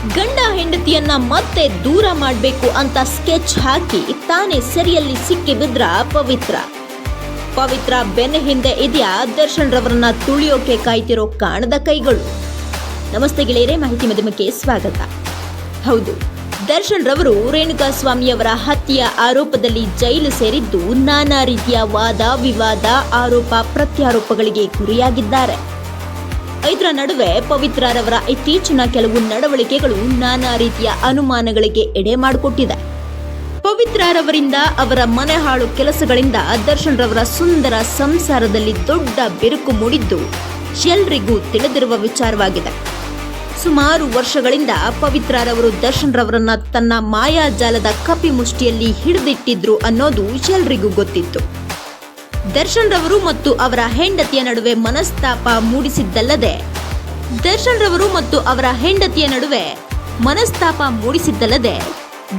ಗಂಡ ಹೆಂಡತಿಯನ್ನ ಮತ್ತೆ ದೂರ ಮಾಡಬೇಕು ಅಂತ ಸ್ಕೆಚ್ ಹಾಕಿ ತಾನೇ ಸೆರೆಯಲ್ಲಿ ಸಿಕ್ಕಿ ಬಿದ್ರ ಪವಿತ್ರ ಬೆನ್ನ ಹಿಂದೆ ಇದೆಯಾ ದರ್ಶನ್ ರವರನ್ನ ತುಳಿಯೋಕೆ ಕಾಯ್ತಿರೋ ಕಾಣದ ಕೈಗಳು. ನಮಸ್ತೆ ಗೆಳೆಯರೇ, ಮಾಹಿತಿ ಮಾಧ್ಯಮಕ್ಕೆ ಸ್ವಾಗತ. ಹೌದು, ದರ್ಶನ್ ರವರು ರೇಣುಕಾಸ್ವಾಮಿಯವರ ಹತ್ಯೆಯ ಆರೋಪದಲ್ಲಿ ಜೈಲು ಸೇರಿದ್ದು ನಾನಾ ರೀತಿಯ ವಾದ ವಿವಾದ, ಆರೋಪ ಪ್ರತ್ಯಾರೋಪಗಳಿಗೆ ಗುರಿಯಾಗಿದ್ದಾರೆ. ಇದರ ನಡುವೆ ಪವಿತ್ರರವರ ಇತ್ತೀಚಿನ ಕೆಲವು ನಡವಳಿಕೆಗಳು ನಾನಾ ರೀತಿಯ ಅನುಮಾನಗಳಿಗೆ ಎಡೆ ಮಾಡಿಕೊಟ್ಟಿದೆ. ಪವಿತ್ರರವರಿಂದ, ಅವರ ಮನೆ ಹಾಳು ಕೆಲಸಗಳಿಂದ ದರ್ಶನ್ ರವರ ಸುಂದರ ಸಂಸಾರದಲ್ಲಿ ದೊಡ್ಡ ಬಿರುಕು ಮೂಡಿದ್ದು ಎಲ್ರಿಗೂ ತಿಳಿದಿರುವ ವಿಚಾರವಾಗಿದೆ. ಸುಮಾರು ವರ್ಷಗಳಿಂದ ಪವಿತ್ರರವರು ದರ್ಶನ್ ರವರನ್ನ ತನ್ನ ಮಾಯಾಜಾಲದ ಕಪಿಮುಷ್ಟಿಯಲ್ಲಿ ಹಿಡಿದಿಟ್ಟಿದ್ರು ಅನ್ನೋದು ಎಲ್ರಿಗೂ ಗೊತ್ತಿತ್ತು. ದರ್ಶನ್ ರವರು ಮತ್ತು ಅವರ ಹೆಂಡತಿಯ ನಡುವೆ ಮನಸ್ತಾಪ ಮೂಡಿಸಿದ್ದಲ್ಲದೆ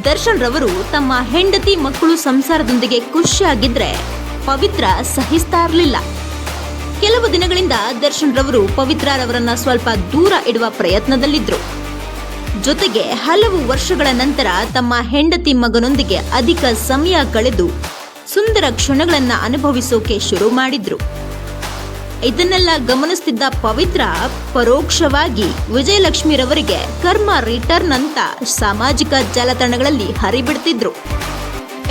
ದರ್ಶನ್ ರವರು ತಮ್ಮ ಹೆಂಡತಿ ಮಕ್ಕಳು ಸಂಸಾರದೊಂದಿಗೆ ಖುಷಿಯಾಗಿದ್ರೆ ಪವಿತ್ರ ಸಹಿಸ್ತಾ ಇರಲಿಲ್ಲ. ಕೆಲವು ದಿನಗಳಿಂದ ದರ್ಶನ್ ರವರು ಪವಿತ್ರರವರನ್ನ ಸ್ವಲ್ಪ ದೂರ ಇಡುವ ಪ್ರಯತ್ನದಲ್ಲಿದ್ರು. ಜೊತೆಗೆ ಹಲವು ವರ್ಷಗಳ ನಂತರ ತಮ್ಮ ಹೆಂಡತಿ ಮಗನೊಂದಿಗೆ ಅಧಿಕ ಸಮಯ ಕಳೆದು ಸುಂದರ ಕ್ಷಣಗಳನ್ನ ಅನುಭವಿಸೋಕೆ ಶುರು ಮಾಡಿದ್ರು. ಇದನ್ನೆಲ್ಲ ಗಮನಿಸುತ್ತಿದ್ದ ಪವಿತ್ರ ಪರೋಕ್ಷವಾಗಿ ವಿಜಯಲಕ್ಷ್ಮಿರವರಿಗೆ ಕರ್ಮ ರಿಟರ್ನ್ ಅಂತ ಸಾಮಾಜಿಕ ಜಾಲತಾಣಗಳಲ್ಲಿ ಹರಿಬಿಡ್ತಿದ್ರು.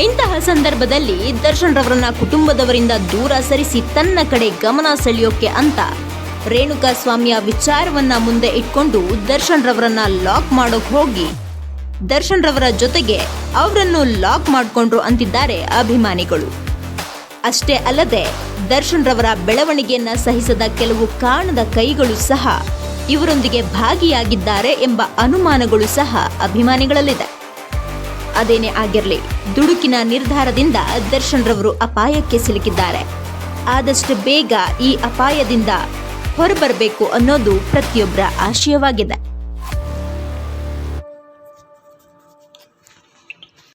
ಇಂತಹ ಸಂದರ್ಭದಲ್ಲಿ ದರ್ಶನ್ ರವರನ್ನ ಕುಟುಂಬದವರಿಂದ ದೂರ ಸರಿಸಿ ತನ್ನ ಕಡೆ ಗಮನ ಸೆಳೆಯೋಕೆ ಅಂತ ರೇಣುಕಾಸ್ವಾಮಿಯ ವಿಚಾರವನ್ನ ಮುಂದೆ ಇಟ್ಕೊಂಡು ದರ್ಶನ್ ರವರನ್ನ ಲಾಕ್ ಮಾಡೋಕ್ ಹೋಗಿ ದರ್ಶನ್ ರವರ ಜೊತೆಗೆ ಅವರನ್ನು ಲಾಕ್ ಮಾಡಿಕೊಂಡ್ರು ಅಂತಿದ್ದಾರೆ ಅಭಿಮಾನಿಗಳು. ಅಷ್ಟೇ ಅಲ್ಲದೆ ದರ್ಶನ್ ರವರ ಬೆಳವಣಿಗೆಯನ್ನ ಸಹಿಸದ ಕೆಲವು ಕಾಣದ ಕೈಗಳು ಸಹ ಇವರೊಂದಿಗೆ ಭಾಗಿಯಾಗಿದ್ದಾರೆ ಎಂಬ ಅನುಮಾನಗಳು ಸಹ ಅಭಿಮಾನಿಗಳಲ್ಲಿದೆ. ಅದೇನೇ ಆಗಿರಲಿ, ದುಡುಕಿನ ನಿರ್ಧಾರದಿಂದ ದರ್ಶನ್ ರವರು ಅಪಾಯಕ್ಕೆ ಸಿಲುಕಿದ್ದಾರೆ. ಆದಷ್ಟು ಬೇಗ ಈ ಅಪಾಯದಿಂದ ಹೊರಬರಬೇಕು ಅನ್ನೋದು ಪ್ರತಿಯೊಬ್ಬರ ಆಶಯವಾಗಿದೆ.